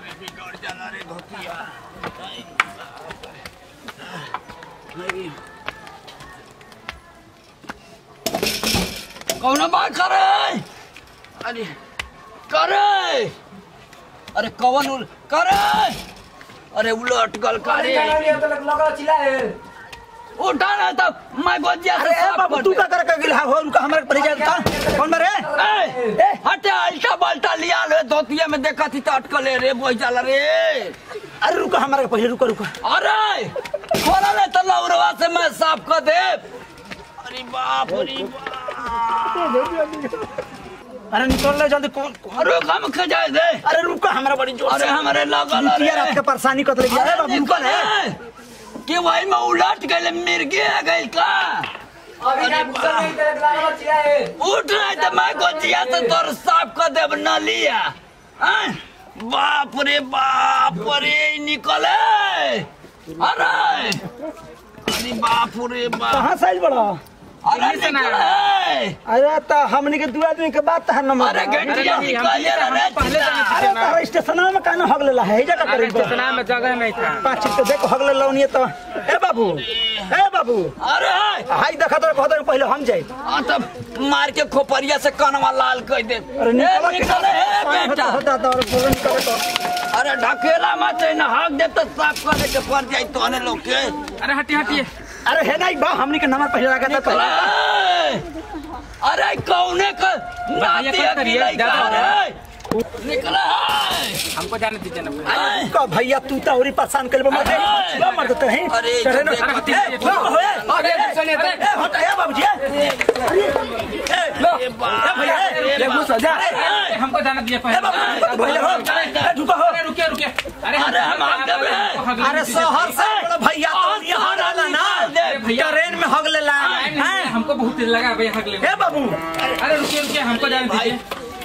अरे बिगड़ जाला रे धोतिया कौन बात करे अरे करे अरे कौन करे अरे उलट गल करे उठा ना तब मैं गोदिया अरे बाबू तू का कर गिला हो उनका हमारे परिचय था कौन मरे ए हटे अल्टा बाल्टा लिया ले धोतिया में देखा थी तो अटकले रे बोई जाला रे अरे रुको हमारे पहले रुको रुको अरे खोला ले तो लौरवा से मैं साफ कर दे अरे बाप रे अरे निकल ले जल्दी कौन अरे काम ख जाए दे अरे रुको हमारा बड़ी जोर अरे हमारे लगल अरे रात के परेशानी कत लगी अरे बाबू रुको ले कि वही में उलट गए मिर्गी आ गई का अभी ना घुसल नहीं तेरे लागल चिल्लाए उठ रहा तो मैं गोदिया से तोर साफ कर देब न लिया बाप रे निकले अरे अरे बाप रे बाप कहां साइज बड़ा अरे निकले अरे तो हमनी के दू आदमी के बात है नंबर अरे घंटिया निकले रे पहले अरे तारा स्टेशन में काना हगले ला है जगह करे स्टेशन में जगह नहीं था 5 तो देखो हगले लौनी तो ए बाबू अरे हाय देखा तो कहत पहले हम जाई तब मार के खोपरिया से कनवा लाल कर दे अरे निकले बेटा होता तो और बोलन करे तो अरे ढकेला मत न हक दे तो साफ करे के पड़ जाई तो ने लोग के अरे हटिए अरे है नहीं बा हमनी के नंबर पहले लगा था अरे कौने का नाती है निकला हमको जाने दीजिए ना का भैया तू तो औरी परेशान कर मत मर देते हैं अरे हट है बाबूजी अरे घुस जा हमको जाने दीजिए पहले भैया रुको हो रुकिए अरे हम आग देबे अरे शहर से भैया तो यहाँ रहला ना ट्रेन में हग लेला हमको बहुत तेज लगा भैया हगले ए बाबू अरे रुकिए हमको जाने दीजिए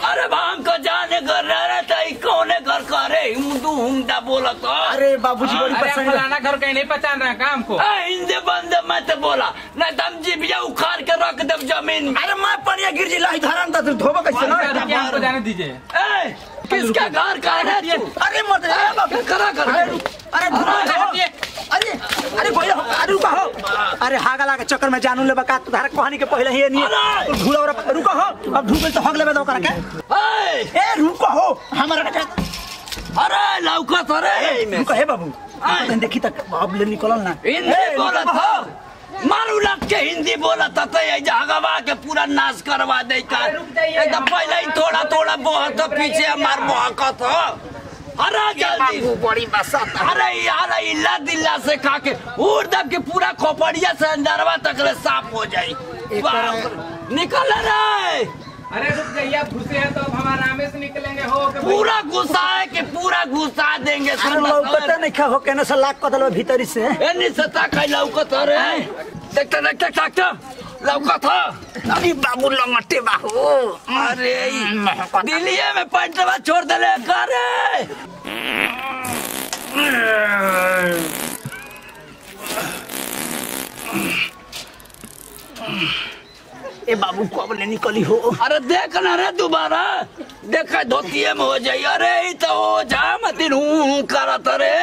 अरे भाम को जाने घर रहे थे कौने घर करे हुंदा बोला तो अरे बाबूजी बड़ी अरे पसंद फलाना घर कहीं नहीं पहचान रहा का हमको हिंदे बंदे मैं तो बोला नहीं दम जीबिया उखाड़ के रख दे जमीन अरे मैं पनिया गिर जी लाई धरन तो धोबो कैसे ना हमको जाने दीजिए किसका घर का है तू? अरे मत बाबू करा कर अरे अरे भैया अरे रुको हो अरे हागला के चक्कर में जानू ले बका तू धार कहानी के पहले ही नहीं घुला रुको हो अब ढूबे तो हग लेबे दो करके ए रुको हो हमारा अरे लौका थरे रुको हे बाबू देखी तक अब ले निकलल ना हिंदी बोला था मारू लग के हिंदी बोला था तो ये जगवा के पूरा नाश करवा दे का एकदम पहले ही थोड़ा बहुत पीछे हमार बहकत हो अरे जल्दी बड़ी बसत अरे यार इल्ला दिल्ला से खा के उड़ दब के पूरा खोपड़िया से अंदरवा तक साफ हो जाई निकल रे अरे रुक जाइए आप घुसे हैं तो अब हम आराम से निकलेंगे हो पूरा घुसा है कि पूरा घुसा देंगे अरे लौकते नहीं खा हो केने से लाख कदल भीतरी से एनी सता खाई लौकत रे देखते लौकत था अरे बाबू लंगटे बाबू अरे दिल्ली में पंचवा छोड़ दे करे ए बाबू कब ले निकली हो अरे देख ना रे दोबारा देखा धोतिये में हो जाई अरे ई तो हो जा मत हूं करत रे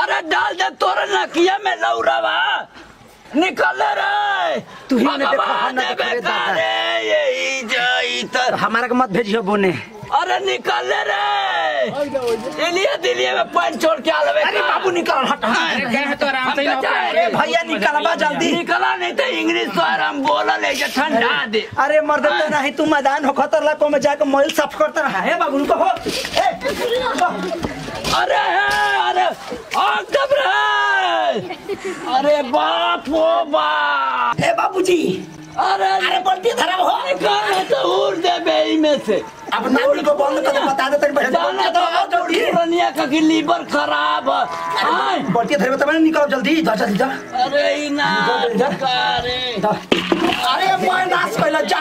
अरे डाल दे तोर नकिया में लौरावा निकल रे तू ही ने देखा हम ना देबे करे यही जाई त हमारा के मत भेजियो बोने अरे निकल रे दिलिये में पानी छोड़ के आलवे अरे बाबू निकल हट अरे गए तो आराम से अरे भैया निकलवा जल्दी निकला नहीं तो इंग्लिश तो आराम बोला ले के ठंडा दे अरे मर्द तो नहीं तू मैदान हो खतर ला को में जाके मोबाइल साफ करता रहा है बाबू को हो अरे एकदम रे अरे बाप हो बाप ए बाबूजी अरे बल्टी धरा हो निकाल तो उड़ दे बेई में से अब नाली को बंद कर बता दे तक जाना तो दुनिया का की लीवर खराब है बल्टी धरे बता निकाल जल्दी जा जल्दी जा अरे इना रे अरे मैं नाश कइला जा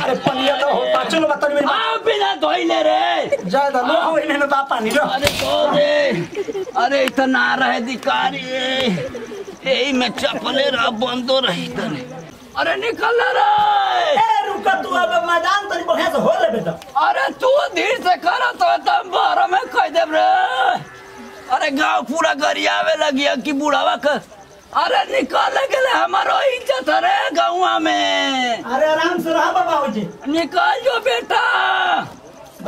अरे पनिया तो हो चलो बता मेरी आ बिना धोइले रे जा दा लो हो इने में बा पानी रो अरे तो रे अरे इतना रहे दिकारी यही में चपले रह बंदो रही तने अरे निकल रे ए रुक तू अब मैदान तनी बढ़िया से हो ले बेटा अरे तू धीरे से करा तो तुम बारह में कह दे रे अरे गांव पूरा गरियावे लगिया कि बुढ़ावा का अरे निकाले के हमारो इज्जत रे गाँव में। अरे आराम से रहा बाबूजी, निकाल जो बेटा।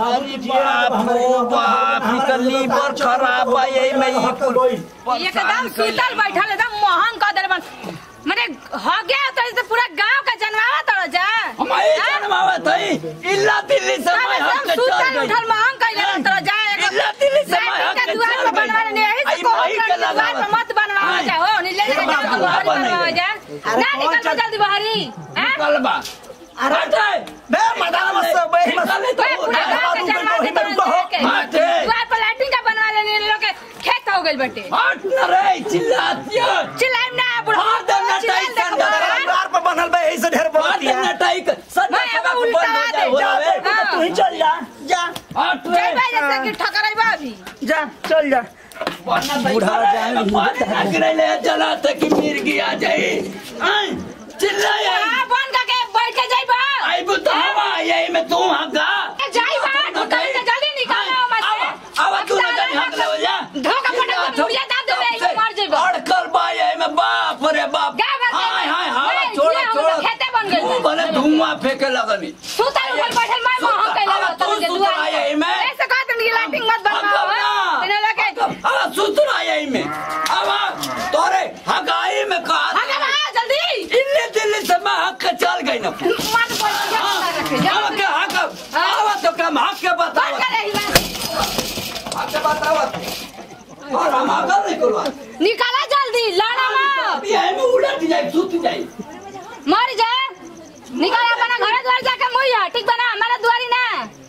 अरे बाप रो बाप निकलनी पर खराब है यही में एकदम सुतल बैठल एकदम मोहन का दल मैंने हो गया तो इसे पूरा गांव का जनवावा तोड़ जा हमारे जनवावा थई इल्ला दिल्ली से मैं हक के चल गई उठल मोहन का ले तोड़ जा इल्ला दिल्ली से मैं हक के दुआर पे बनवाने नहीं है इसको दुआर पे मत बनवा जा हो नहीं ले जा बनवा जा ना निकल जल्दी बाहरी निकल बा। अरे बे मैदान में सब बे निकले तो पूरा गांव का जनवावा दुआर पे लाइटिंग का बनवा लेने लोग के खेत हो गइल बेटे। हट न रे चिल्लातिया चिल्लाइम ना बुढ़ा द्वार पर बनल बे ऐसे ढेर बोलती है नटाई सदा सब बंद हो जाए तू ही चल जा जा हट रे जैसे कि ठकराइबा अभी जा चल जा। बूढ़ा जान ले जलाते कि मिर्गी आ जाए चिल्लाए बन के बैठ के जाइबा आई बुत हम यही में तू हगा जाइबा निकल के जल्दी निकालो मत अब तू न जानी हक ले जा धोखा पटक मुड़िया दाब देबे मर जाइबा और कर बा यही में बाप रे बाप हाय हाय हाय छोड़ खेते बन गइल भले धुआं फेंके लगनी सुतल ऊपर बैठल मैं मोह कैला तू के दुआ यही में ऐसे कहत नहीं लाइटिंग मत बनवाओ इने लगे अब सुतरा यही में अब तोरे हगाई में का हगा जल्दी इल्ले दिल्ली से मैं हक के चल गई ना मत बोल रखे जा अब के हक आवा तो कम हक के बताओ हक के बताओ और हम आगे नहीं करवा निकाला जल्दी लाना मत यही में उड़ट जाए सुत जाए मर जा निकाल अपना घर द्वार जाके मुइया ठीक बना हमारा द्वारी ना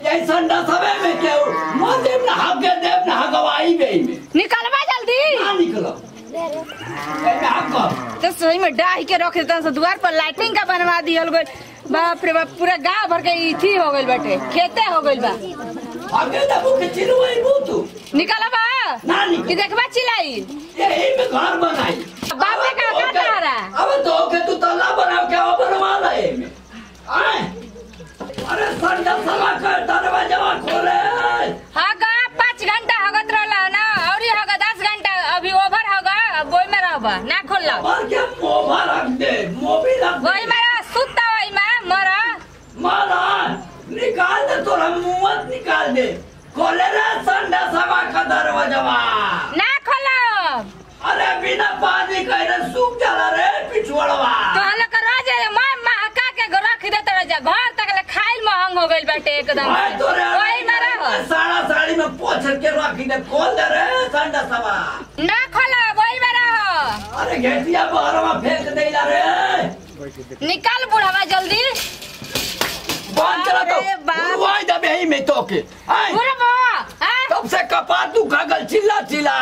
यही संडा सबे में क्यों मां देव ना हक के देव ना हगवाई बे में निकलवा जल्दी ना निकलो मैं हक तो सही में डाही के रख देता से द्वार पर लाइटिंग का बनवा दियल गइल बाप रे बाप पूरा गांव भर के इथी हो गइल बाटे खेते हो गइल बा आगे दबो के चिलवाई बूतू निकलवा ना निकल कि देखबा चिल्लाई यही में घर बनाई बाप रे का तारा अब तो के तू ताला बना के बनवा ले में आए अरे संडा सला कर दरवाजा खोले हागा 5 घंटा हगत रहला ना औरी हगा 10 घंटा अभी ओवर हगा बोई में रहबा ना खोलला और क्या मोबा रख दे मोबी रख बोई में सुत्ता वही में मरा मारा निकाल दे तोरा मुंह निकाल दे खोले रे संडा सवा का दरवाजा ना खोला अरे बिना पानी कहने सूख जाला रे पिछुड़वा तो हल करवा जे मैं महका के रख देते रह जा घर तक ले खाइल महंग हो गइल बाटे एकदम वही मारा हो साड़ा साड़ी में पोछ के रखी दे खोल दे रे संडा सवा ना खोला वही मारा हो अरे घेटिया बाहरवा फेंक दे जा रे निकाल बुढ़ावा जल्दी बात चला तो वाई दबे ही में तो के बुढ़ावा तब से कपा तू कागल चिल्ला चिल्ला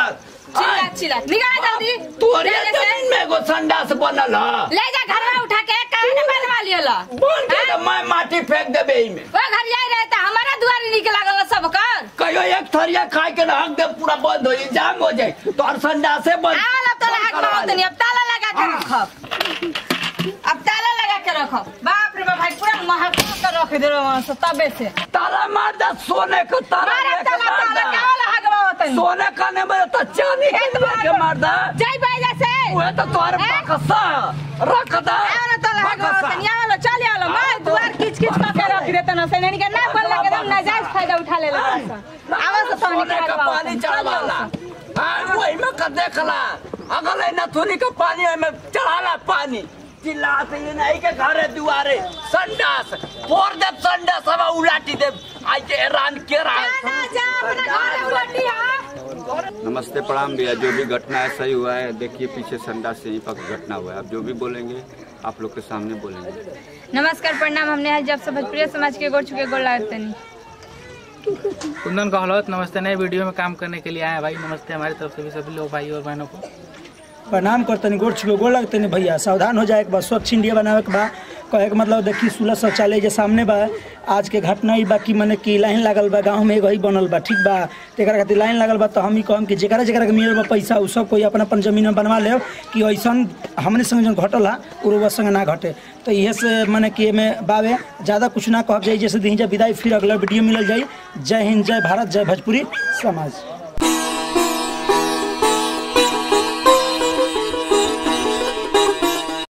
चिल्ला चिल्ला निकाल जल्दी तू अरे जमीन में गो संडास बनल ह ले जा घर में उठा के काहे बनवा लियला बोल के तो मैं माटी फेंक देबे ही में वो घर जाई रहता हमारा द्वार निकल लागल सब कर कहियो एक थरिया खाए के हक दे पूरा बंद हो जाम हो जाए तो और संडासे बंद आला तो लगा के नहीं अब ताला लगा के रखब अब ताला लगा के रखो बाप रे बाप भाई पूरा महक के रख दे रहो तबे से ताला मार दे सोने को ताला मार ताला ताला काला हगवा होतन सोने काने में तो चांदी के मार दे जय भाई जैसे वो तो तोर बकसा रख दे आला ताला हगवा होतन यालो चल यालो मैं द्वार किच किच के रख देता ना से नहीं के ना बोल के एकदम नाजायज फायदा उठा ले आवाज तो सोने का पानी चढ़वाला हां वही में का देखला अगले नथुनी का पानी में चढ़ाला पानी चिल्लाते ये नहीं के घरे दुआरे संडास फोड़ दे संडास अब उलाटी दे आई के हैरान के रहा जा अपना घर उलटी हां नमस्ते प्रणाम भैया। जो भी घटना है सही हुआ है, देखिए पीछे संडास से यहीं पर घटना हुआ है। आप जो भी बोलेंगे आप लोग के सामने बोलेंगे। नमस्कार प्रणाम। हमने आज जब से भोजपुरी समाज के गोड़ छुके गोड़ लागते नहीं कुंदन का हलौत नमस्ते। नए वीडियो में काम करने के लिए आए भाई, नमस्ते हमारी तरफ से भी सभी लोग भाई और बहनों को प्रणाम करते गोड़ छुके गोड़ लगते नहीं भैया। सावधान हो जाए के बा, स्वच्छ इंडिया बनावे के बा। कहे के मतलब देखी 16 शौचालय जे सामने बा। आज के घटना ही बा कि मने कि लाइन लागल बा, गांव में एगो ही बनल बा, ठीक बा। तेकरा खातिर लाइन लागल बा तो हम ही कहम कि जेकरा जेकरा के मिलल बा पैसा उ सब कोई अपन अपन जमीन में बनवा ले कि ऐसन हमने संग जन घटल हा उर्वर संग ना घटे। तो इहे से मने कि में बावे ज़्यादा कुछ ना कह जाए। जैसे दी विदाई फिर अगला वीडियो मिलल जाए। जय हिंद, जय भारत, जय भोजपुरी समाज।